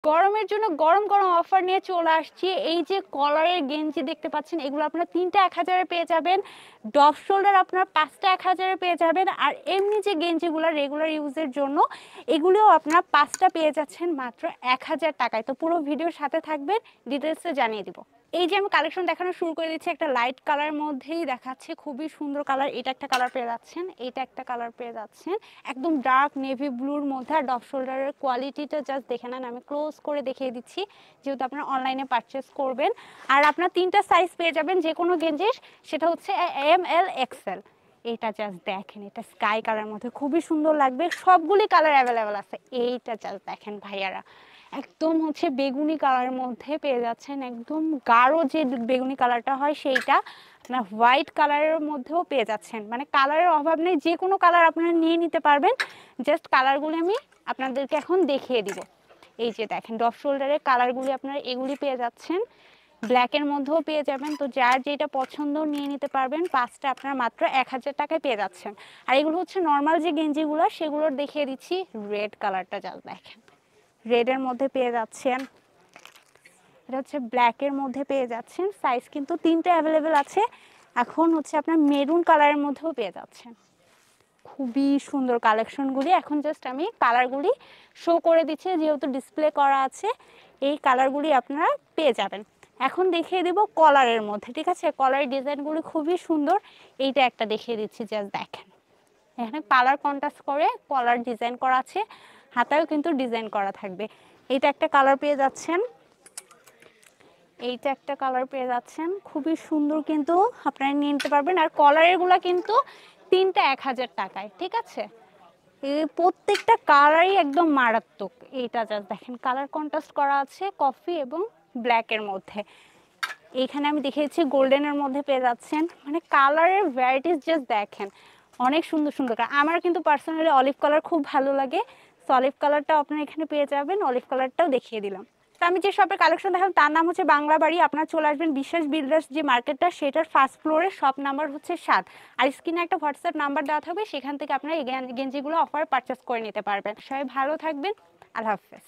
গরমের জন্য গরম গরম অফার নিয়ে চলে আসছি। এই যে কলারের গেঞ্জি দেখতে পাচ্ছেন, এগুলো আপনার 3টা 1000-এ পেয়ে যাবেন। ডফ শোল্ডার আপনার 5টা 1000-এ পেয়ে যাবেন। আর এমনি যে গেঞ্জিগুলো রেগুলার ইউজের জন্য, এগুলোও আপনার 5টা পেয়ে যাচ্ছেন মাত্র 1000 টাকায়। তো পুরো ভিডিওর সাথে থাকবেন, ডিটেলসে জানিয়ে দিব। এই যে আমি কালেকশন দেখানো শুরু করে দিচ্ছি, একটা লাইট কালার মধ্যেই দেখাচ্ছে, খুবই সুন্দর কালার। এটা একটা কালার পেয়ে যাচ্ছেন, এটা একটা কালার পেয়ে যাচ্ছেন, একদম ডার্ক নেভি ব্লুর মধ্যে। আর ডফ শোল্ডারের কোয়ালিটিটা জাস্ট দেখে নেন, আমি ক্লোজ করে দেখিয়ে দিচ্ছি যেহেতু আপনারা অনলাইনে পারচেস করবেন। আর আপনার 3টা সাইজ পেয়ে যাবেন যে কোনো গেঞ্জির, সেটা হচ্ছে ML XL। এটা জাস্ট দেখেন, এটা স্কাই কালার মধ্যে খুবই সুন্দর লাগবে, সবগুলি কালার অ্যাভেলেবেল আছে। এইটা জাস্ট দেখেন ভাইয়ারা, একদম হচ্ছে বেগুনি কালারের মধ্যে পেয়ে যাচ্ছেন, একদম গাঢ় যে বেগুনি কালারটা হয় সেইটা আপনার হোয়াইট কালারের মধ্যেও পেয়ে যাচ্ছেন। মানে কালারের অভাব নেই, যে কোনো কালার আপনারা নিয়ে নিতে পারবেন। জাস্ট কালারগুলি আমি আপনাদেরকে এখন দেখিয়ে দিব। এই যে দেখেন ডফ শোল্ডারের কালারগুলি আপনারা এগুলি পেয়ে যাচ্ছেন, ব্ল্যাকের মধ্যেও পেয়ে যাবেন। তো যার যেটা পছন্দ নিয়ে নিতে পারবেন। 5টা আপনার মাত্র 1000 টাকায় পেয়ে যাচ্ছেন। আর এগুলো হচ্ছে নর্মাল যে গেঞ্জিগুলো, সেগুলোর দেখিয়ে দিচ্ছি। রেড কালারটা জাস্ট দেখেন, রেডের মধ্যে পেয়ে যাচ্ছেন, এটা হচ্ছে ব্ল্যাকের মধ্যে পেয়ে যাচ্ছেন। সাইজ কিন্তু 3টা অ্যাভেলেবেল আছে। এখন হচ্ছে আপনার মেরুন কালারের মধ্যেও পেয়ে যাচ্ছেন। খুবই সুন্দর কালেকশনগুলি। এখন জাস্ট আমি কালারগুলি শো করে দিচ্ছি, যেহেতু ডিসপ্লে করা আছে। এই কালারগুলি আপনারা পেয়ে যাবেন। এখন দেখিয়ে দেব কলারের মধ্যে, ঠিক আছে? কলারের ডিজাইনগুলি খুবই সুন্দর। এইটা একটা দেখিয়ে দিচ্ছি, জাস্ট দেখেন, এখানে কালার কন্ট্রাস্ট করে কলার ডিজাইন করা আছে, হাতায়ও কিন্তু ডিজাইন করা থাকবে। এইটা একটা কালার পেয়ে যাচ্ছেন, এইটা একটা কালার পেয়ে যাচ্ছেন, খুবই সুন্দর কিন্তু আপনারা নিয়ে নিতে পারবেন। আর কলারেরগুলো কিন্তু 3টা 1000 টাকায়, ঠিক আছে? এই প্রত্যেকটা কালারই একদম মারাত্মক। এইটা জাস্ট দেখেন, কালার কন্ট্রাস্ট করা আছে কফি এবং ব্ল্যাকের মধ্যে। এইখানে আমি দেখিয়েছি গোল্ডেনের মধ্যে পেয়ে যাচ্ছেন। মানে কালারের ভ্যারাইটিস জাস্ট দেখেন, অনেক সুন্দর সুন্দর কালার। আমার কিন্তু পার্সোনালি অলিভ কালার খুব ভালো লাগে, সো অলিভ কালারটাও আপনারা এখানে পেয়ে যাবেন। অলিভ কালারটাও দেখিয়ে দিলাম। তো আমি যে শপের কালেকশন দেখালাম তার নাম হচ্ছে বাংলা বাড়ি। আপনারা চলে আসবেন বিশ্বাস বিল্ডার্স যে মার্কেটটা, সেটার ফার্স্ট ফ্লোরে, শপ নাম্বার হচ্ছে 7। আর স্ক্রিনে একটা হোয়াটসঅ্যাপ নাম্বার দেওয়া থাকবে, সেখান থেকে আপনারা এই গেঞ্জিগুলো অফার পারচেস করে নিতে পারবেন। সবাই ভালো থাকবেন, আল্লাহ হাফেজ।